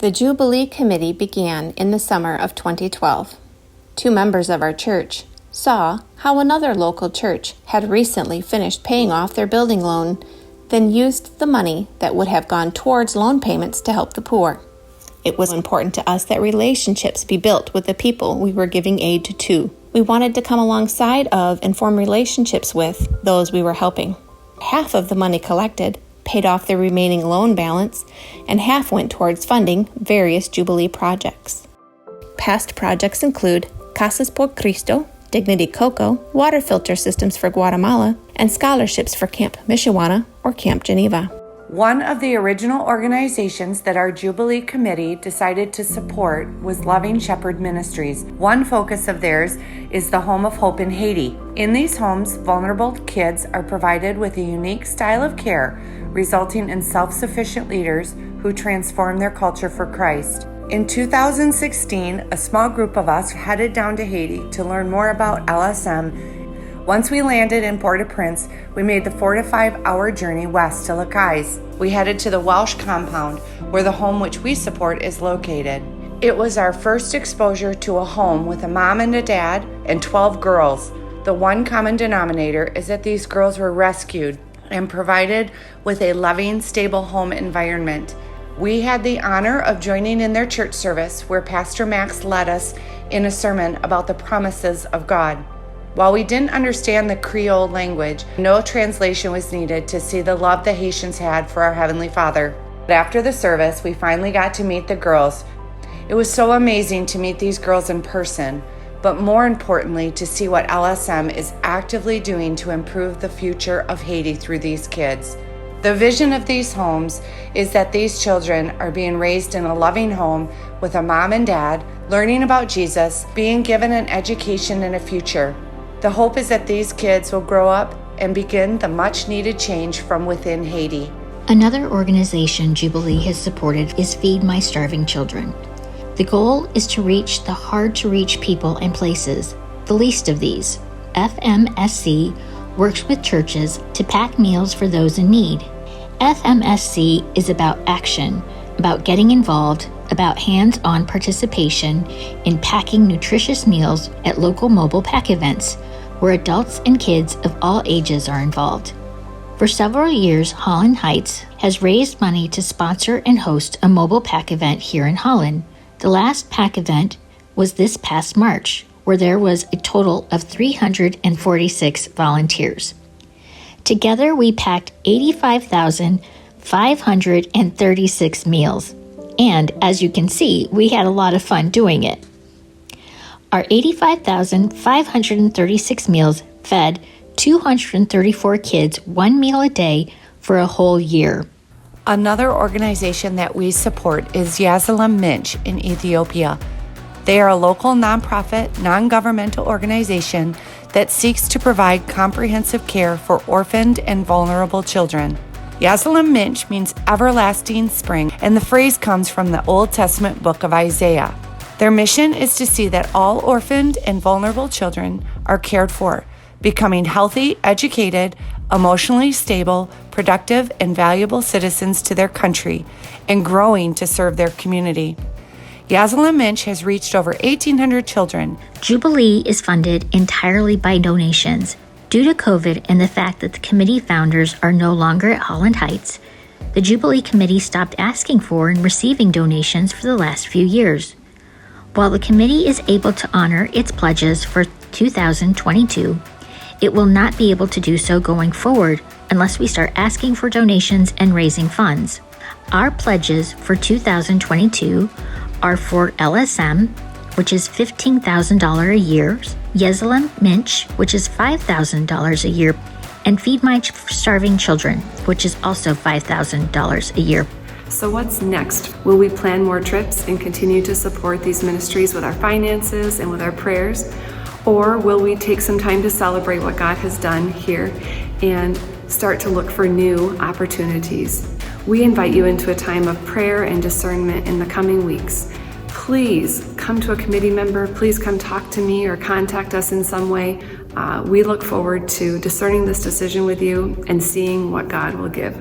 The Jubilee Committee began in the summer of 2012. Two members of our church saw how another local church had recently finished paying off their building loan, then used the money that would have gone towards loan payments to help the poor. It was important to us that relationships be built with the people we were giving aid to. We wanted to come alongside of and form relationships with those we were helping. Half of the money collected paid off the remaining loan balance, and half went towards funding various Jubilee projects. Past projects include Casas por Cristo, Dignity Coco, water filter systems for Guatemala, and scholarships for Camp Mishiwana or Camp Geneva. One of the original organizations that our Jubilee Committee decided to support was Loving Shepherd Ministries. One focus of theirs is the Home of Hope in Haiti. In these homes, vulnerable kids are provided with a unique style of care, resulting in self-sufficient leaders who transform their culture for Christ. In 2016, a small group of us headed down to Haiti to learn more about LSM. Once we landed in Port-au-Prince, we made the 4 to 5 hour journey west to Les Cayes. We headed to the Welsh compound, where the home which we support is located. It was our first exposure to a home with a mom and a dad and 12 girls. The one common denominator is that these girls were rescued and provided with a loving, stable home environment. We had the honor of joining in their church service, where Pastor Max led us in a sermon about the promises of God. While we didn't understand the Creole language, no translation was needed to see the love the Haitians had for our Heavenly Father. But after the service, we finally got to meet the girls. It was so amazing to meet these girls in person, but more importantly, to see what LSM is actively doing to improve the future of Haiti through these kids. The vision of these homes is that these children are being raised in a loving home with a mom and dad, learning about Jesus, being given an education and a future. The hope is that these kids will grow up and begin the much-needed change from within Haiti. Another organization Jubilee has supported is Feed My Starving Children. The goal is to reach the hard-to-reach people and places, the least of these. FMSC works with churches to pack meals for those in need. FMSC is about action, about getting involved, about hands-on participation in packing nutritious meals at local mobile pack events, where adults and kids of all ages are involved. For several years, Holland Heights has raised money to sponsor and host a mobile pack event here in Holland. The last pack event was this past March, where there was a total of 346 volunteers. Together, we packed 85,536 meals. And as you can see, we had a lot of fun doing it. Our 85,536 meals fed 234 kids 1 meal a day for a whole year. Another organization that we support is Yasalam Minch in Ethiopia. They are a local nonprofit, non-governmental organization that seeks to provide comprehensive care for orphaned and vulnerable children. Yasalam Minch means everlasting spring, and the phrase comes from the Old Testament book of Isaiah. Their mission is to see that all orphaned and vulnerable children are cared for, becoming healthy, educated, emotionally stable, productive, and valuable citizens to their country, and growing to serve their community. Yasalam Minch has reached over 1,800 children. Jubilee is funded entirely by donations. Due to COVID and the fact that the committee founders are no longer at Holland Heights, the Jubilee Committee stopped asking for and receiving donations for the last few years. While the committee is able to honor its pledges for 2022, it will not be able to do so going forward unless we start asking for donations and raising funds. Our pledges for 2022 are for LSM, which is $15,000 a year, Yasalam Minch, which is $5,000 a year, and Feed My Starving Children, which is also $5,000 a year. So what's next? Will we plan more trips and continue to support these ministries with our finances and with our prayers? Or will we take some time to celebrate what God has done here and start to look for new opportunities? We invite you into a time of prayer and discernment in the coming weeks. Please come to a committee member. Please come talk to me or contact us in some way. We look forward to discerning this decision with you and seeing what God will give.